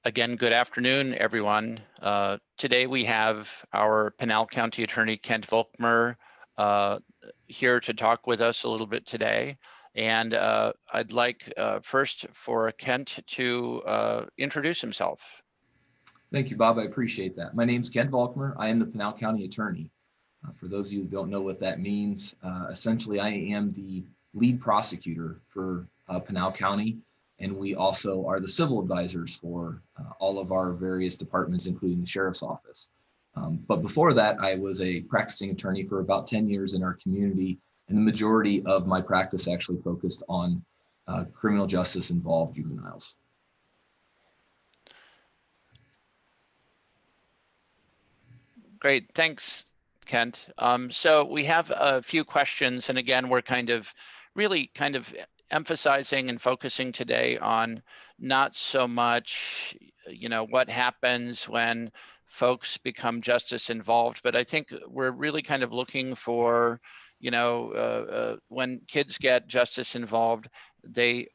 Again, good afternoon, everyone. Today we have our Pinal County Attorney Kent Volkmer here to talk with us a little bit today. And I'd like first for Kent to introduce himself. Thank you, Bob. I appreciate that. My name is Kent Volkmer. I am the Pinal County Attorney. For those of you who don't know what that means, essentially I am the lead prosecutor for Pinal County, and we also are the civil advisors for all of our various departments, including the Sheriff's Office. But before that, I was a practicing attorney for about 10 years in our community, and the majority of my practice actually focused on criminal justice involved juveniles. Great, thanks, Kent. So we have a few questions, and again, we're really emphasizing and focusing today on not so much, what happens when folks become justice involved, but I think we're really looking for, when kids get justice involved, they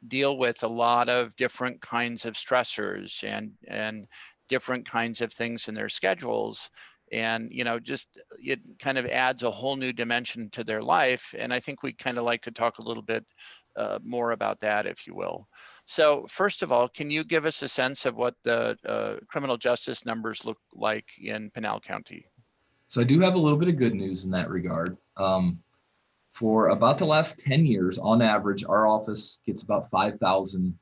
deal with a lot of different kinds of stressors and different kinds of things in their schedules. And it adds a whole new dimension to their life. And I think we like to talk a little bit more about that, if you will. So first of all, can you give us a sense of what the criminal justice numbers look like in Pinal County? So I do have a little bit of good news in that regard. For about the last 10 years, on average, our office gets about 5,000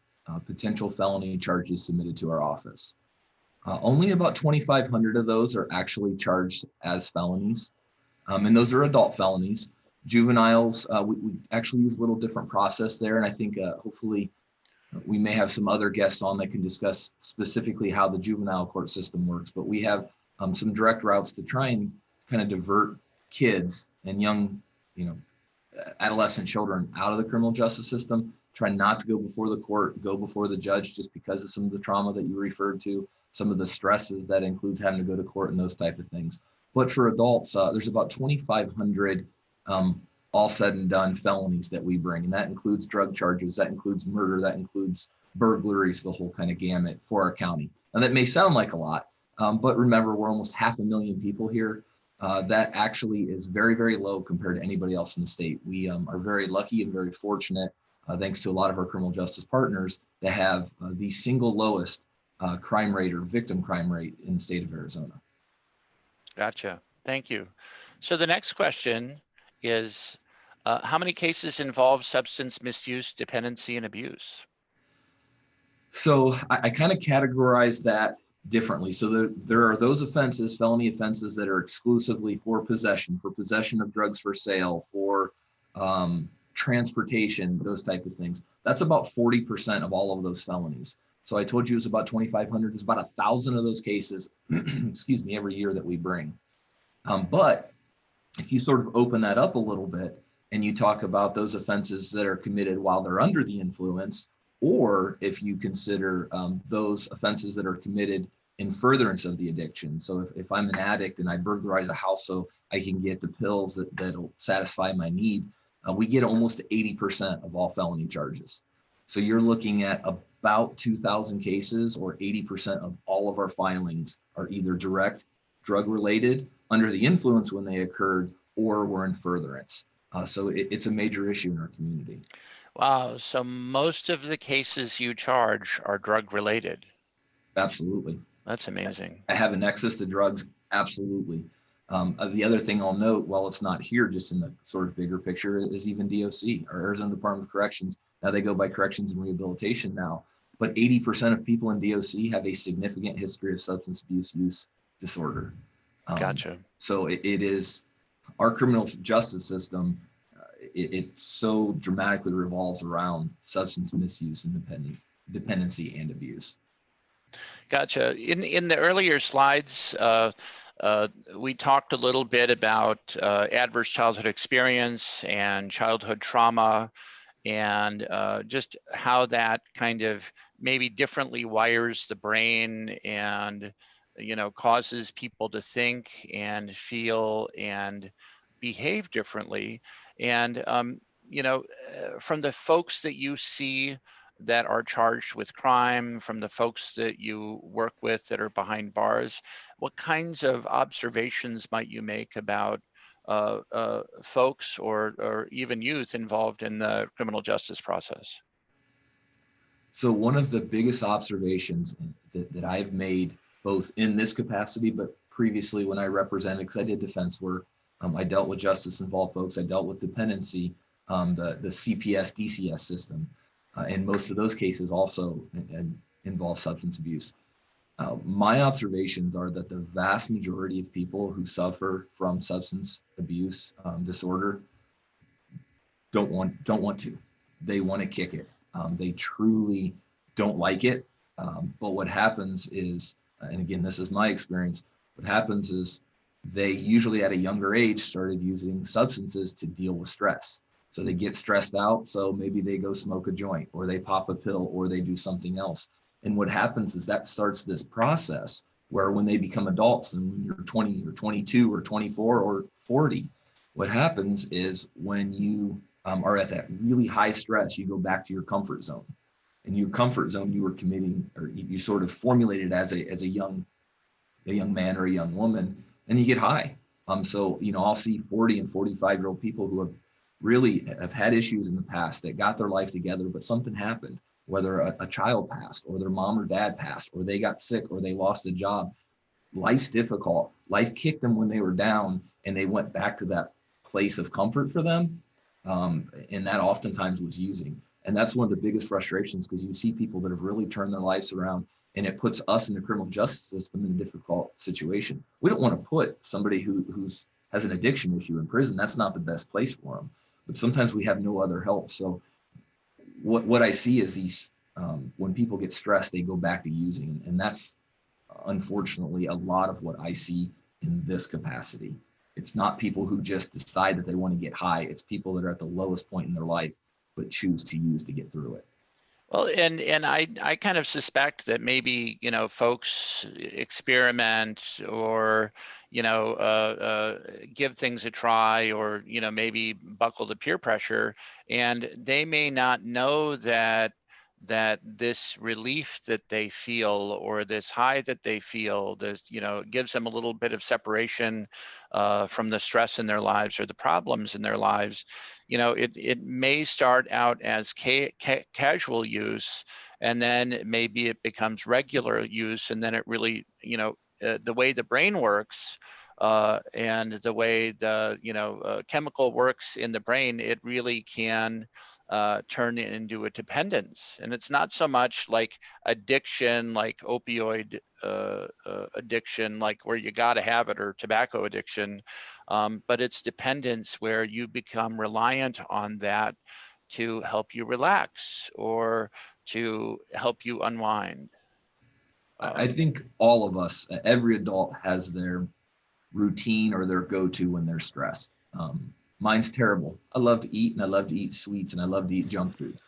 potential felony charges submitted to our office. Only about 2,500 of those are actually charged as felonies, and those are adult felonies. Juveniles, we actually use a little different process there, and I think hopefully we may have some other guests on that can discuss specifically how the juvenile court system works, but we have some direct routes to try and kind of divert kids and young, adolescent children out of the criminal justice system. Try not to go before the court, go before the judge, just because of some of the trauma that you referred to, some of the stresses that includes having to go to court and those type of things. But for adults, there's about 2,500 all said and done felonies that we bring. And that includes drug charges, that includes murder, that includes burglaries, the whole kind of gamut for our county. And that may sound like a lot, but remember, we're almost 500,000 people here. That actually is very, very low compared to anybody else in the state. We are very lucky and very fortunate, thanks to a lot of our criminal justice partners, to have the single lowest crime rate or victim crime rate in the state of Arizona. Gotcha. Thank you. So the next question is, how many cases involve substance misuse, dependency, and abuse? So I kind of categorize that differently. So there are those offenses, felony offenses, that are exclusively for possession of drugs for sale, for transportation, those type of things. That's about 40% of all of those felonies. So I told you it's about 2,500. There's about 1,000 of those cases, excuse me, every year that we bring. But if you sort of open that up a little bit and you talk about those offenses that are committed while they're under the influence, or if you consider those offenses that are committed in furtherance of the addiction. So if I'm an addict and I burglarize a house so I can get the pills that'll satisfy my need, we get almost 80% of all felony charges. So you're looking at about 2,000 cases, or 80% of all of our filings are either direct drug related, under the influence when they occurred, or were in furtherance. So it's a major issue in our community. Wow, so most of the cases you charge are drug related. Absolutely. That's amazing. I have a nexus to drugs, absolutely. The other thing I'll note, while it's not here, just in the sort of bigger picture, is even DOC, or Arizona Department of Corrections. Now they go by Corrections and Rehabilitation now, but 80% of people in DOC have a significant history of substance abuse use disorder. Gotcha. So it is our criminal justice system. It so dramatically revolves around substance misuse and dependency and abuse. Gotcha. In the earlier slides, we talked a little bit about adverse childhood experience and childhood trauma, and just how that kind of maybe differently wires the brain and causes people to think and feel and behave differently. And from the folks that you see that are charged with crime, from the folks that you work with that are behind bars, what kinds of observations might you make about folks or even youth involved in the criminal justice process? So one of the biggest observations that I've made, both in this capacity, but previously when I represented, because I did defense work, I dealt with justice involved folks, I dealt with dependency, the CPS, DCS system, and most of those cases also involve substance abuse. My observations are that the vast majority of people who suffer from substance abuse disorder don't want to. They want to kick it. They truly don't like it. But what happens is, and again, this is my experience, what happens is they usually at a younger age started using substances to deal with stress. So they get stressed out. So maybe they go smoke a joint or they pop a pill or they do something else. And what happens is that starts this process where when they become adults and when you're 20 or 22 or 24 or 40, what happens is when you are at that really high stress, you go back to your comfort zone. And your comfort zone you were committing, or you sort of formulated as a young man or a young woman, and you get high. So I'll see 40 and 45-year-old people who have had issues in the past that got their life together, but something happened, whether a child passed or their mom or dad passed, or they got sick or they lost a job. Life's difficult. Life kicked them when they were down, and they went back to that place of comfort for them. And that oftentimes was using. And that's one of the biggest frustrations, because you see people that have really turned their lives around, and it puts us in the criminal justice system in a difficult situation. We don't want to put somebody who has an addiction issue in prison. That's not the best place for them. But sometimes we have no other help. So what I see is these, when people get stressed, they go back to using. And that's unfortunately a lot of what I see in this capacity. It's not people who just decide that they want to get high. It's people that are at the lowest point in their life, but choose to use to get through it. Well, and I kind of suspect that maybe, folks experiment or, give things a try, or, maybe buckle to peer pressure, and they may not know that this relief that they feel, or this high that they feel, this, gives them a little bit of separation from the stress in their lives or the problems in their lives. It may start out as casual use, and then maybe it becomes regular use, and then it really, the way the brain works, and the way the chemical works in the brain, it really can turn it into a dependence. And it's not so much like addiction, like opioid addiction, like where you got to have it, or tobacco addiction, but it's dependence where you become reliant on that to help you relax or to help you unwind. I think all of us, every adult has their routine or their go-to when they're stressed. Mine's terrible. I love to eat, and I love to eat sweets, and I love to eat junk food.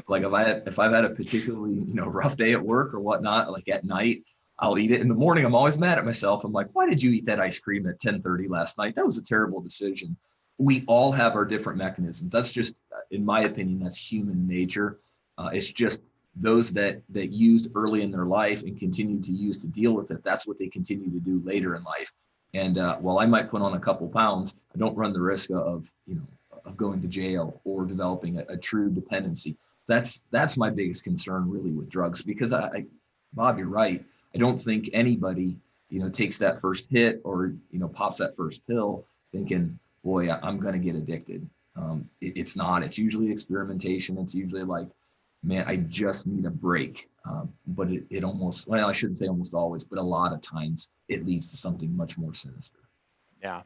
Like if I've had a particularly rough day at work or whatnot, like at night, I'll eat it. In the morning, I'm always mad at myself. I'm like, why did you eat that ice cream at 10:30 last night? That was a terrible decision. We all have our different mechanisms. That's just, in my opinion, that's human nature. It's just those that used early in their life and continue to use to deal with it. That's what they continue to do later in life. And while I might put on a couple pounds, I don't run the risk of going to jail or developing a true dependency. That's my biggest concern really with drugs, because Bob, you're right. I don't think anybody takes that first hit or pops that first pill thinking, boy, I'm going to get addicted. It's not. It's usually experimentation. It's usually like, man, I just need a break. But it almost, well, I shouldn't say almost always, but a lot of times it leads to something much more sinister. Yeah,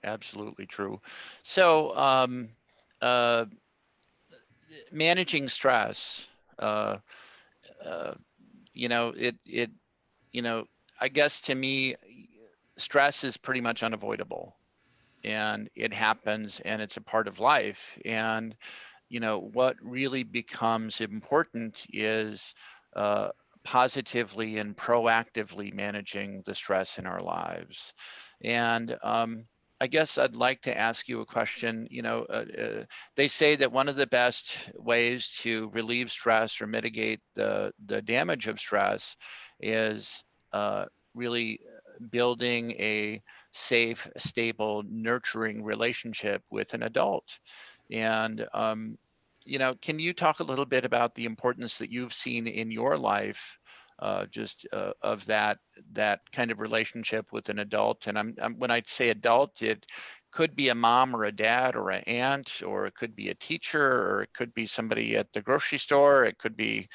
absolutely true. So managing stress, uh, uh, it I guess to me, stress is pretty much unavoidable, and it happens, and it's a part of life. And what really becomes important is positively and proactively managing the stress in our lives. And I guess I'd like to ask you a question. They say that one of the best ways to relieve stress or mitigate the damage of stress is really building a safe, stable, nurturing relationship with an adult. And can you talk a little bit about the importance that you've seen in your life, just of that kind of relationship with an adult? And when I say adult, it could be a mom or a dad or an aunt, or it could be a teacher, or it could be somebody at the grocery store. It could be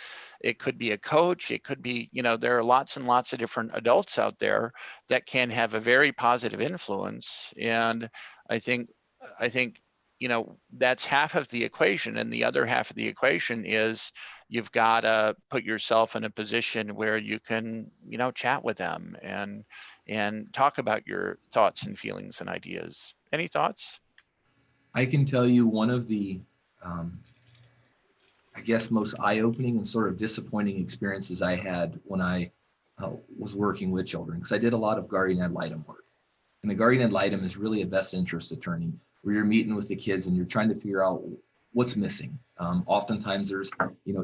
a coach. It could be, there are lots and lots of different adults out there that can have a very positive influence. And I think I think that's half of the equation, and the other half of the equation is you've got to put yourself in a position where you can chat with them and talk about your thoughts and feelings and ideas. Any thoughts? I can tell you one of the, I guess, most eye-opening and sort of disappointing experiences I had when I was working with children, because I did a lot of guardian ad litem work. And the guardian ad litem is really a best interest attorney, where you're meeting with the kids and you're trying to figure out what's missing. Oftentimes there's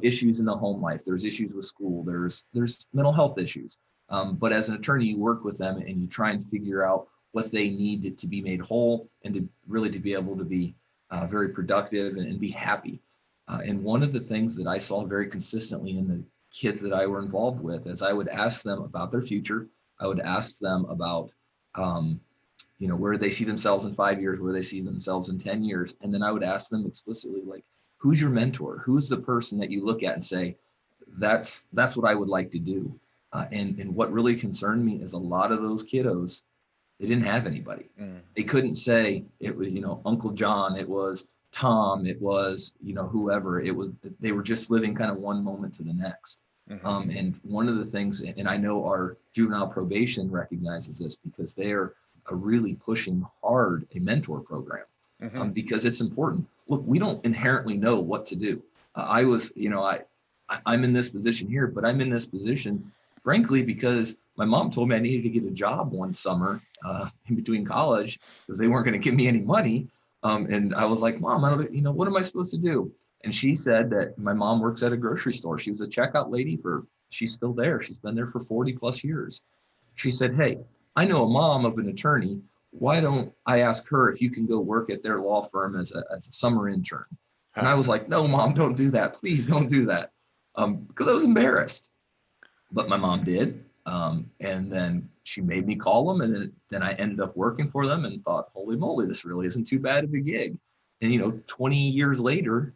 issues in the home life, there's issues with school, there's mental health issues. But as an attorney, you work with them and you try and figure out what they need to be made whole and to really to be able to be very productive and be happy. And one of the things that I saw very consistently in the kids that I were involved with is I would ask them about their future. I would ask them about where they see themselves in 5 years, where they see themselves in 10 years. And then I would ask them explicitly, like, who's your mentor? Who's the person that you look at and say, that's what I would like to do. And what really concerned me is a lot of those kiddos, they didn't have anybody. They couldn't say it was, Uncle John, it was Tom, it was, whoever. They were just living kind of one moment to the next. And one of the things, and I know our juvenile probation recognizes this because they are really pushing hard a mentor program because it's important. Look, we don't inherently know what to do. I'm in this position here, but I'm in this position, frankly, because my mom told me I needed to get a job one summer in between college because they weren't going to give me any money. And I was like, Mom, what am I supposed to do? And she said that my mom works at a grocery store. She was a checkout lady she's still there. She's been there for 40 plus years. She said, hey, I know a mom of an attorney. Why don't I ask her if you can go work at their law firm as a summer intern? And I was like, no, Mom, don't do that. Please don't do that. Because I was embarrassed. But my mom did. And then she made me call them. And then I ended up working for them and thought, holy moly, this really isn't too bad of a gig. And, 20 years later,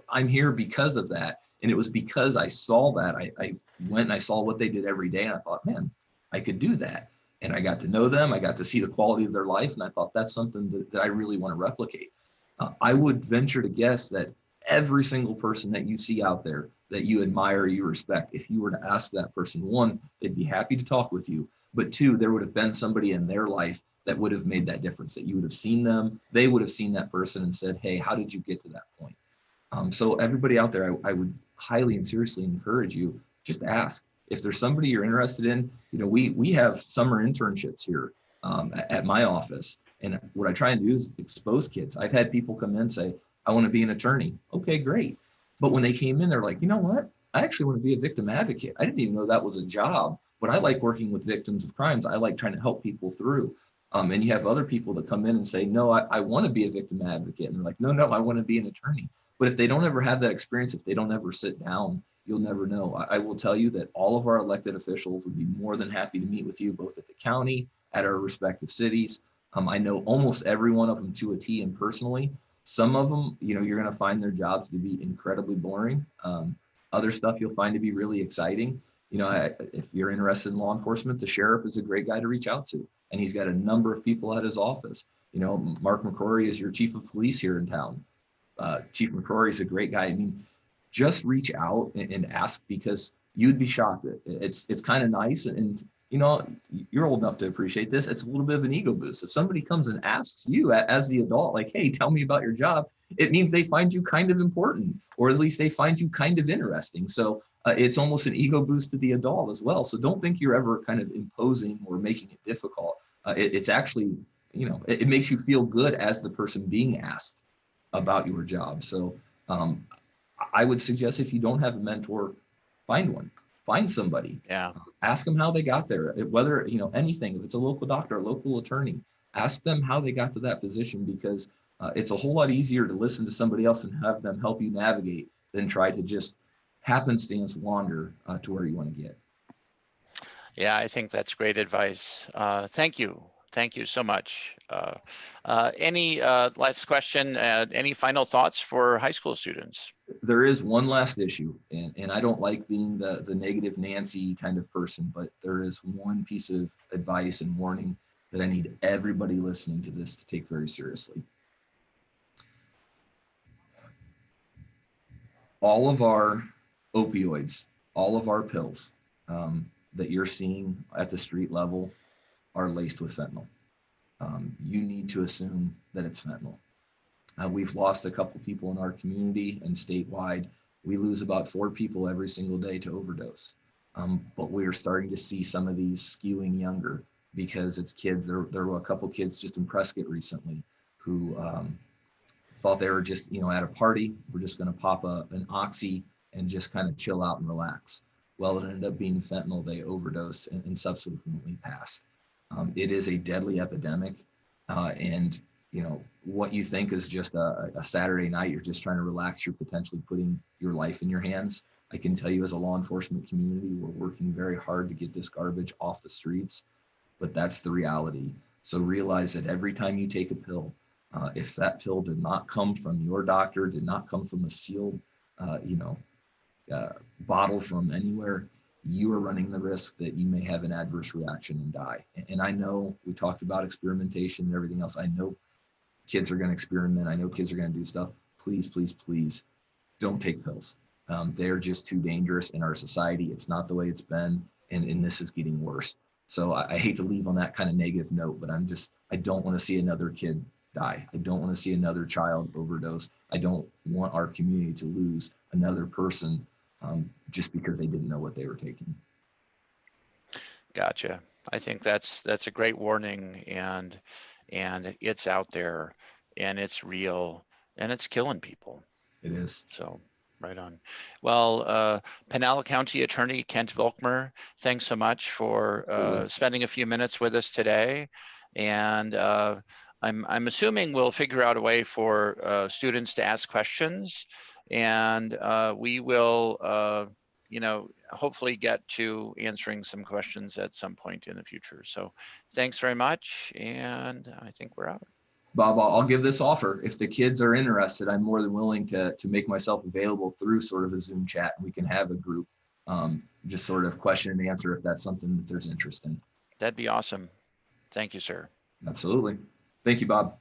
I'm here because of that. And it was because I saw that. I went and I saw what they did every day. And I thought, man, I could do that. And I got to know them. I got to see the quality of their life. And I thought that's something that I really want to replicate. I would venture to guess that every single person that you see out there that you admire, you respect, if you were to ask that person, one, they'd be happy to talk with you. But two, there would have been somebody in their life that would have made that difference, that you would have seen them. They would have seen that person and said, hey, how did you get to that point? So everybody out there, I would highly and seriously encourage you, just ask. If there's somebody you're interested in, we have summer internships here at my office. And what I try and do is expose kids. I've had people come in and say, I want to be an attorney. Okay, great. But when they came in, they're like, you know what? I actually want to be a victim advocate. I didn't even know that was a job, but I like working with victims of crimes. I like trying to help people through. And you have other people that come in and say, no, I want to be a victim advocate. And they're like, no, I want to be an attorney. But if they don't ever have that experience, if they don't ever sit down, you'll never know. I will tell you that all of our elected officials would be more than happy to meet with you, both at the county, at our respective cities. I know almost every one of them to a T and personally. Some of them, you're going to find their jobs to be incredibly boring. Other stuff you'll find to be really exciting. If you're interested in law enforcement, the sheriff is a great guy to reach out to. And he's got a number of people at his office. Mark McCrory is your chief of police here in town. Chief McCrory is a great guy. I mean, just reach out and ask, because you'd be shocked. It's kind of nice. And you're old enough to appreciate this. It's a little bit of an ego boost. If somebody comes and asks you as the adult, like, hey, tell me about your job, it means they find you kind of important, or at least they find you kind of interesting. So it's almost an ego boost to the adult as well. So don't think you're ever kind of imposing or making it difficult. It's actually it makes you feel good as the person being asked about your job. So I would suggest, if you don't have a mentor, find one. Find somebody. Yeah. Ask them how they got there. Whether, anything, if it's a local doctor, a local attorney, ask them how they got to that position, because it's a whole lot easier to listen to somebody else and have them help you navigate than try to just happenstance wander to where you want to get. Yeah, I think that's great advice. Thank you. Thank you so much. Any last question? Any final thoughts for high school students? There is one last issue, and I don't like being the negative Nancy kind of person, but there is one piece of advice and warning that I need everybody listening to this to take very seriously. All of our opioids, all of our pills that you're seeing at the street level are laced with fentanyl. You need to assume that it's fentanyl. We've lost a couple people in our community, and statewide, we lose about 4 people every single day to overdose. But we're starting to see some of these skewing younger, because it's kids. There were a couple kids just in Prescott recently who thought they were just, at a party, we're just going to pop an oxy and just kind of chill out and relax. Well, it ended up being fentanyl. They overdosed and subsequently passed. It is a deadly epidemic, and what you think is just a Saturday night, you're just trying to relax, you're potentially putting your life in your hands. I can tell you, as a law enforcement community, we're working very hard to get this garbage off the streets, but that's the reality. So realize that every time you take a pill, if that pill did not come from your doctor, did not come from a sealed, bottle from anywhere, you are running the risk that you may have an adverse reaction and die. And I know we talked about experimentation and everything else. I know kids are going to experiment. I know kids are going to do stuff. Please, please, please don't take pills. They're just too dangerous in our society. It's not the way it's been, and this is getting worse. So I hate to leave on that kind of negative note, but I don't want to see another kid die. I don't want to see another child overdose. I don't want our community to lose another person just because they didn't know what they were taking. Gotcha. I think that's a great warning, and it's out there, and it's real, and it's killing people. It is. So right on. Well, Pinal County Attorney Kent Volkmer, thanks so much for spending a few minutes with us today. And I'm assuming we'll figure out a way for students to ask questions, and we will hopefully get to answering some questions at some point in the future. So thanks very much, and I think we're out. Bob, I'll give this offer. If the kids are interested, I'm more than willing to make myself available through sort of a Zoom chat, and we can have a group just sort of question and answer if that's something that there's interest in. That'd be awesome. Thank you, sir. Absolutely. Thank you, Bob.